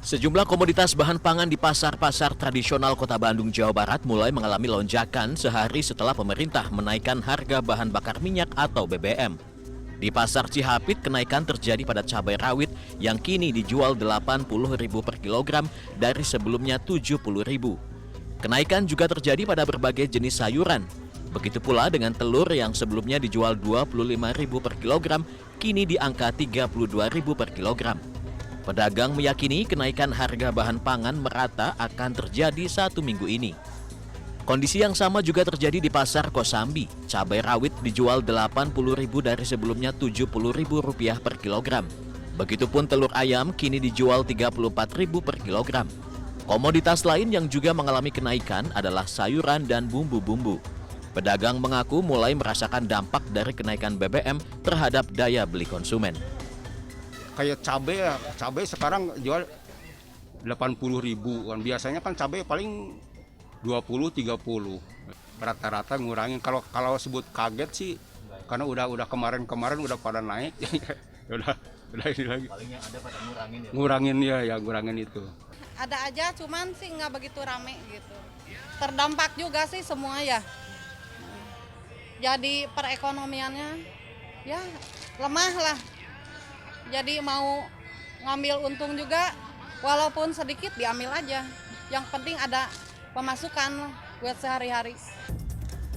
Sejumlah komoditas bahan pangan di pasar-pasar tradisional Kota Bandung, Jawa Barat mulai mengalami lonjakan sehari setelah pemerintah menaikkan harga bahan bakar minyak atau BBM. Di Pasar Cihapit, kenaikan terjadi pada cabai rawit yang kini dijual Rp80.000 per kilogram dari sebelumnya Rp70.000. Kenaikan juga terjadi pada berbagai jenis sayuran. Begitu pula dengan telur yang sebelumnya dijual Rp25.000 per kilogram, kini di angka Rp32.000 per kilogram. Pedagang meyakini kenaikan harga bahan pangan merata akan terjadi 1 minggu ini. Kondisi yang sama juga terjadi di Pasar Kosambi. Cabai rawit dijual Rp80.000 dari sebelumnya Rp70.000 per kilogram. Begitupun telur ayam kini dijual Rp34.000 per kilogram. Komoditas lain yang juga mengalami kenaikan adalah sayuran dan bumbu-bumbu. Pedagang mengaku mulai merasakan dampak dari kenaikan BBM terhadap daya beli konsumen. Kayak cabai sekarang jual 80.000 kan, biasanya kan cabai paling 20-30, rata-rata ngurangin. Kalau sebut kaget sih karena udah kemarin udah pada naik. udah ini lagi paling yang ada pada ngurangin itu ada aja, cuman sih nggak begitu rame gitu. Terdampak juga sih semua ya, jadi perekonomiannya ya lemah lah. Jadi mau ngambil untung juga, walaupun sedikit diambil aja. Yang penting ada pemasukan buat sehari-hari.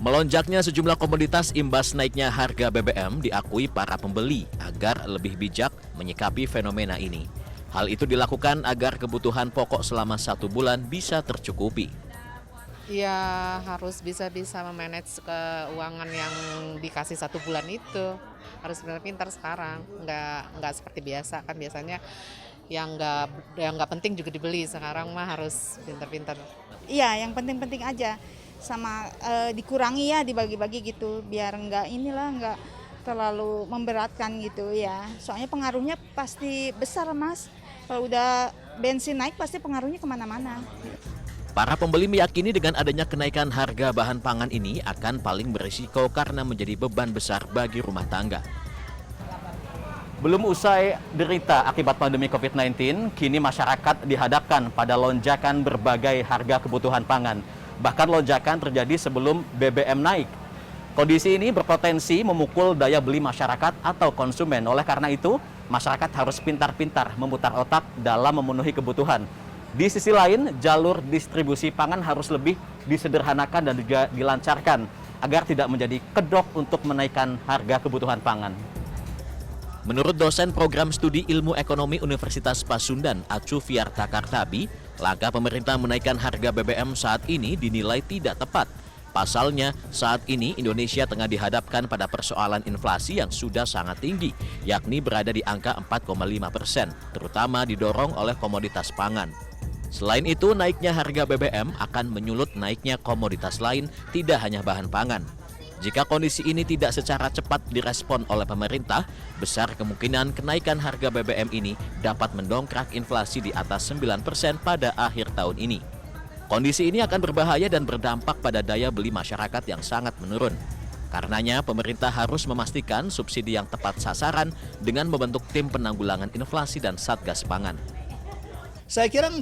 Melonjaknya sejumlah komoditas imbas naiknya harga BBM diakui para pembeli agar lebih bijak menyikapi fenomena ini. Hal itu dilakukan agar kebutuhan pokok selama 1 bulan bisa tercukupi. Ya harus bisa memanage keuangan yang dikasih 1 bulan itu. Harus benar-pintar sekarang, nggak seperti biasa kan, biasanya yang nggak penting juga dibeli. Sekarang mah harus pintar-pintar. Iya, yang penting-penting aja, sama dikurangi ya, dibagi-bagi gitu, biar nggak terlalu memberatkan gitu ya. Soalnya pengaruhnya pasti besar, Mas. Kalau udah bensin naik pasti pengaruhnya kemana-mana. Para pembeli meyakini dengan adanya kenaikan harga bahan pangan ini akan paling berisiko karena menjadi beban besar bagi rumah tangga. Belum usai derita akibat pandemi COVID-19, kini masyarakat dihadapkan pada lonjakan berbagai harga kebutuhan pangan. Bahkan lonjakan terjadi sebelum BBM naik. Kondisi ini berpotensi memukul daya beli masyarakat atau konsumen. Oleh karena itu, masyarakat harus pintar-pintar memutar otak dalam memenuhi kebutuhan. Di sisi lain, jalur distribusi pangan harus lebih disederhanakan dan juga dilancarkan agar tidak menjadi kedok untuk menaikkan harga kebutuhan pangan. Menurut dosen program studi ilmu ekonomi Universitas Pasundan, Acu Fiarta Kartabi, langkah pemerintah menaikkan harga BBM saat ini dinilai tidak tepat. Pasalnya, saat ini Indonesia tengah dihadapkan pada persoalan inflasi yang sudah sangat tinggi, yakni berada di angka 4,5%, terutama didorong oleh komoditas pangan. Selain itu, naiknya harga BBM akan menyulut naiknya komoditas lain, tidak hanya bahan pangan. Jika kondisi ini tidak secara cepat direspon oleh pemerintah, besar kemungkinan kenaikan harga BBM ini dapat mendongkrak inflasi di atas 9% pada akhir tahun ini. Kondisi ini akan berbahaya dan berdampak pada daya beli masyarakat yang sangat menurun. Karenanya, pemerintah harus memastikan subsidi yang tepat sasaran dengan membentuk tim penanggulangan inflasi dan Satgas Pangan. Saya kira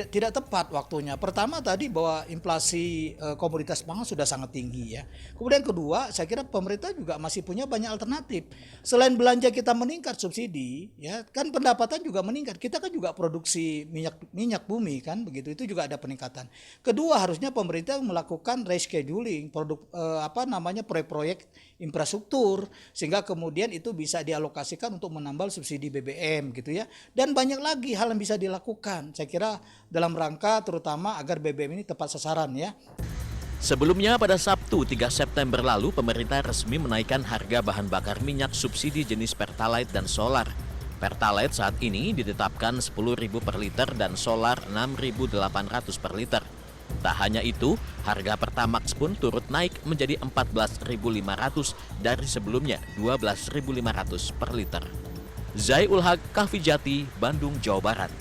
tidak tepat waktunya. Pertama tadi bahwa inflasi komoditas pangan sudah sangat tinggi ya. Kemudian kedua, saya kira pemerintah juga masih punya banyak alternatif. Selain belanja kita meningkat subsidi, ya kan pendapatan juga meningkat. Kita kan juga produksi minyak bumi kan, begitu itu juga ada peningkatan. Kedua, harusnya pemerintah melakukan rescheduling proyek-proyek infrastruktur sehingga kemudian itu bisa dialokasikan untuk menambal subsidi BBM gitu ya. Dan banyak lagi hal yang bisa dilakukan. Saya kira dalam rangka terutama agar BBM ini tepat sasaran ya. Sebelumnya pada Sabtu 3 September lalu, pemerintah resmi menaikkan harga bahan bakar minyak subsidi jenis Pertalite dan Solar. Pertalite saat ini ditetapkan Rp10.000 per liter dan Solar Rp6.800 per liter. Tak hanya itu, harga Pertamax pun turut naik menjadi Rp14.500 dari sebelumnya Rp12.500 per liter. Zai Ul Haq, Kahfi Jati, Bandung, Jawa Barat.